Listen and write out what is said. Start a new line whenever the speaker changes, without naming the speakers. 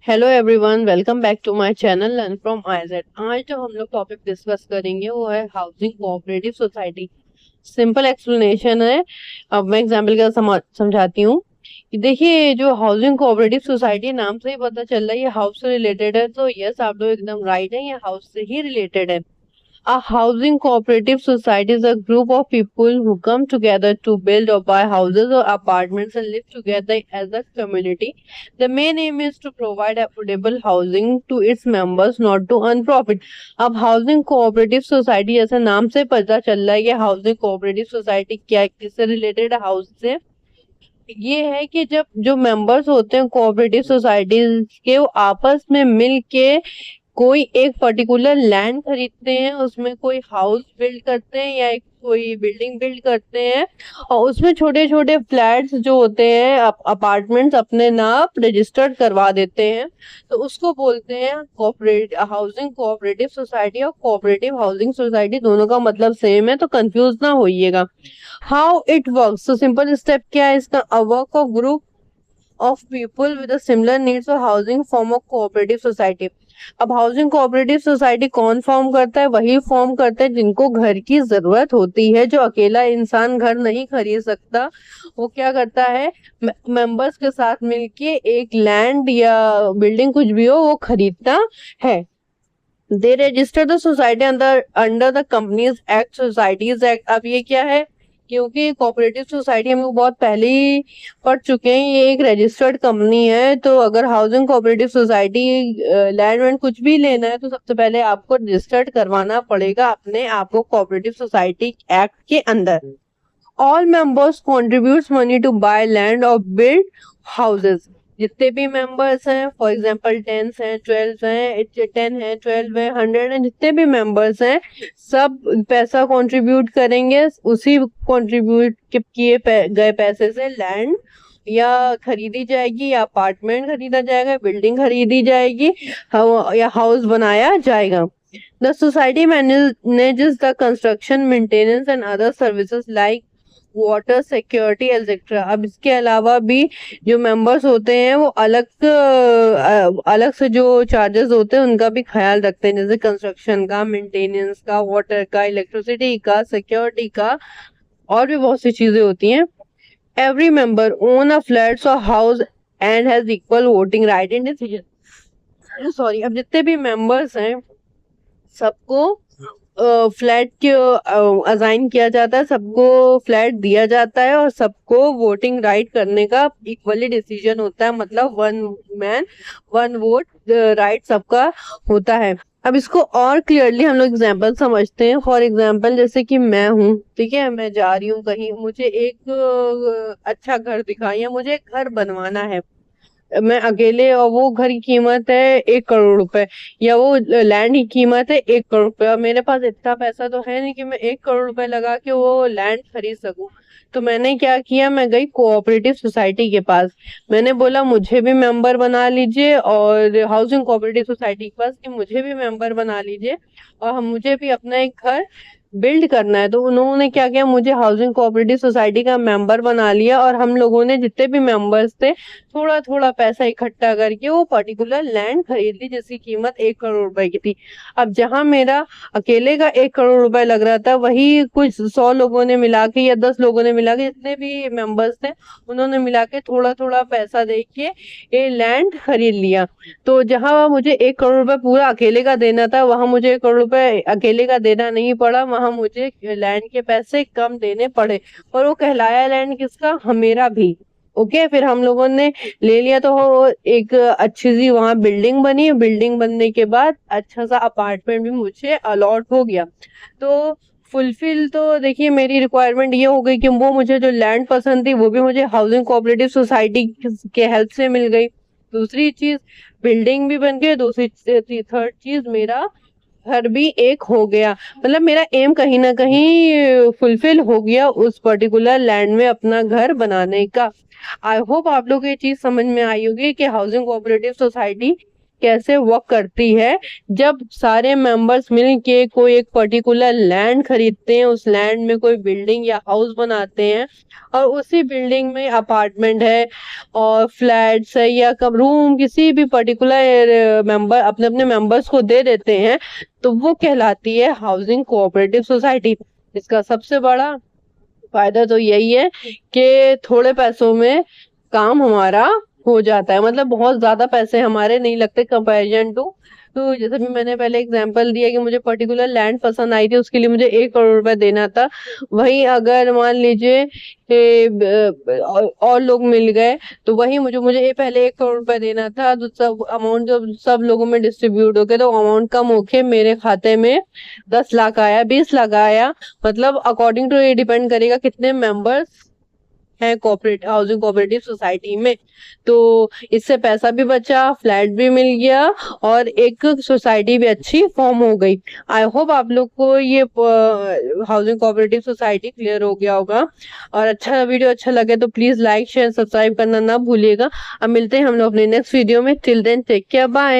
Hello everyone, welcome back to my channel learn from IZ. आज जो हम लोग टॉपिक डिस्कस करेंगे वो है housing cooperative society. Simple explanation है। अब मैं एग्जांपल के साथ समझाती हूँ कि देखिए, जो हाउसिंग कोऑपरेटिव सोसाइटी नाम से ही पता चल रहा है ये हाउस से रिलेटेड है, तो यस, आप लोग एकदम राइट है, ये हाउस से ही रिलेटेड है। A housing cooperative society is a group of people who come together to build or buy houses or apartments and live together as a community. The main aim is to provide affordable housing to its members, not to earn profit. अब housing cooperative society जैसे नाम से पता चल रहा है कि housing cooperative society क्या किससे रिलेटेड हाउस से। ये है कि जब जो मेंबर्स होते हैं कोऑपरेटिव सोसाइटीज के, वो आपस में मिल के कोई एक पर्टिकुलर लैंड खरीदते हैं, उसमें कोई हाउस बिल्ड करते हैं या एक कोई बिल्डिंग बिल्ड करते हैं, और उसमें छोटे छोटे फ्लैट्स जो होते हैं, अपार्टमेंट्स अपने नाम रजिस्टर्ड करवा देते हैं। तो उसको बोलते हैं कोऑपरेटिव हाउसिंग कोऑपरेटिव सोसाइटी। और कोऑपरेटिव हाउसिंग सोसाइटी दोनों का मतलब सेम है, तो कंफ्यूज ना होइएगा। हाउ इट वर्क्स, तो सिंपल स्टेप क्या है इसका? A work of group of people with a similar needs for housing form of cooperative society। अब हाउसिंग कोऑपरेटिव सोसाइटी कौन फॉर्म करता है? वही फॉर्म करता है जिनको घर की जरूरत होती है। जो अकेला इंसान घर नहीं खरीद सकता, वो क्या करता है, मेंबर्स के साथ मिलके एक लैंड या बिल्डिंग कुछ भी हो वो खरीदता है। They register the society under under the companies act, societies act. अब ये क्या है, क्योंकि कोऑपरेटिव सोसाइटी हम लोग बहुत पहले ही पढ़ चुके हैं, ये एक रजिस्टर्ड कंपनी है। तो अगर housing cooperative society land wand कुछ भी लेना है तो सबसे पहले आपको रजिस्टर्ड करवाना पड़ेगा अपने आप को कोऑपरेटिव सोसाइटी एक्ट के अंदर। All members contribute money to buy land और बिल्ड हाउसेज। जितने भी मेंबर्स हैं, फॉर एग्जांपल 10 हैं, 12 हैं, 10 हैं, 12 हैं, 100 हैं, जितने भी मेंबर्स हैं सब पैसा कंट्रीब्यूट करेंगे। उसी कंट्रीब्यूट किए गए पैसे से लैंड या खरीदी जाएगी, या अपार्टमेंट खरीदा जाएगा, बिल्डिंग खरीदी जाएगी, या हाउस बनाया जाएगा। The society manages the construction, maintenance and other services like water security etcetera. अब इसके अलावा भी जो मेंबर्स होते हैं वो अलग से जो चार्जेस होते हैं उनका भी ख्याल रखते हैं, जैसे कंस्ट्रक्शन का, मेंटेनेंस का, वाटर का, इलेक्ट्रिसिटी का, सिक्योरिटी का, और भी बहुत सी चीजें होती हैं। Every member own a flat और house and has equal voting right in decision. Sorry, अब जितने भी मेंबर्स हैं सबको फ्लैट के असाइन किया जाता है, सबको फ्लैट दिया जाता है और सबको वोटिंग राइट करने का इक्वली डिसीजन होता है। मतलब one man one vote right सबका होता है। अब इसको और क्लियरली हम लोग एग्जांपल समझते हैं। फॉर एग्जांपल, जैसे कि मैं हूँ, ठीक है, मैं जा रही हूँ कहीं, मुझे एक अच्छा घर दिखा या मुझे एक घर बनवाना है, मैं अकेले, और वो घर की कीमत है 1 करोड़ रुपए, या वो लैंड की कीमत है 1 करोड़ रुपए। और मेरे पास इतना पैसा तो है नहीं कि मैं 1 करोड़ रुपए लगा के वो लैंड खरीद सकूं। तो मैंने क्या किया, मैं गई कोऑपरेटिव सोसाइटी के पास। मैंने बोला मुझे भी मेंबर बना लीजिए, और हाउसिंग कोऑपरेटिव सोसाइटी के पास कि मुझे भी मेंबर बना लीजिए और हम मुझे भी अपना एक घर बिल्ड करना है। तो उन्होंने क्या किया, मुझे हाउसिंग कोऑपरेटिव सोसाइटी का मेंबर बना लिया, और हम लोगों ने जितने भी मेंबर्स थे थोड़ा थोड़ा पैसा इकट्ठा करके वो पर्टिकुलर लैंड खरीद ली जिसकी कीमत 1 करोड़ रुपए की थी। अब जहां मेरा अकेले का 1 करोड़ रुपए लग रहा था, वही कुछ 100 लोगों ने मिला के या 10 लोगों ने मिला के, जितने भी मेंबर्स थे उन्होंने मिला के थोड़ा थोड़ा पैसा दे के ये लैंड खरीद लिया। तो जहां मुझे 1 करोड़ रुपए पूरा अकेले का देना था, वहां मुझे 1 करोड़ रुपए अकेले का देना नहीं पड़ा, वहां मुझे लैंड के पैसे कम देने पड़े। और वो कहलाया लैंड किसका? मेरा भी। ओके, फिर हम लोगों ने ले लिया, तो वो एक अच्छी सी वहां बिल्डिंग बनी। बिल्डिंग बनने के बाद अच्छा सा अपार्टमेंट भी मुझे अलॉट हो गया। तो फुलफिल तो देखिए मेरी रिक्वायरमेंट ये हो गई कि वो मुझे जो लैंड पसंद थी वो भी मुझे हाउसिंग कोऑपरेटिव सोसाइटी के हेल्प से मिल गई। दूसरी चीज, बिल्डिंग भी बन गई। दूसरी थर्ड चीज, मेरा घर भी एक हो गया। मतलब मेरा एम कहीं ना कहीं फुलफिल हो गया उस पर्टिकुलर लैंड में अपना घर बनाने का। आई होप आप लोग को ये चीज समझ में आई होगी कि हाउसिंग कोऑपरेटिव सोसाइटी कैसे वर्क करती है। जब सारे मेंबर्स मिल के कोई एक पर्टिकुलर लैंड खरीदते हैं, उस लैंड में कोई बिल्डिंग या हाउस बनाते हैं और उसी बिल्डिंग में अपार्टमेंट है और फ्लैट्स है या कब रूम किसी भी पर्टिकुलर मेंबर अपने अपने मेंबर्स को दे देते हैं, तो वो कहलाती है हाउसिंग कोऑपरेटिव सोसाइटी। इसका सबसे बड़ा फायदा तो यही है कि थोड़े पैसों में काम हमारा हो जाता है, मतलब बहुत ज्यादा पैसे हमारे नहीं लगते कंपैरिजन टू। तो जैसे भी मैंने पहले एग्जांपल दिया कि मुझे पर्टिकुलर लैंड पसंद आई थी, उसके लिए मुझे 1 करोड़ रुपए देना था। वहीं अगर मान लीजिए और लोग मिल गए तो वही मुझे मुझे पहले 1 करोड़ रुपए देना था, तो सब अमाउंट जब सब लोगों में डिस्ट्रीब्यूट हो गया तो अमाउंट कम होके मेरे खाते में 10 लाख आया, 20 लाख आया। मतलब अकॉर्डिंग टू ये डिपेंड करेगा कितने मेंबर्स है कोऑपरेटिव हाउसिंग कोऑपरेटिव सोसाइटी में। तो इससे पैसा भी बचा, फ्लैट भी मिल गया और एक सोसाइटी भी अच्छी फॉर्म हो गई। आई होप आप लोग को ये हाउसिंग कोऑपरेटिव सोसाइटी क्लियर हो गया होगा। और वीडियो अच्छा लगे तो प्लीज लाइक शेयर सब्सक्राइब करना ना भूलिएगा। अब मिलते हैं हम लोग अपने नेक्स्ट वीडियो में। Till then take care, bye.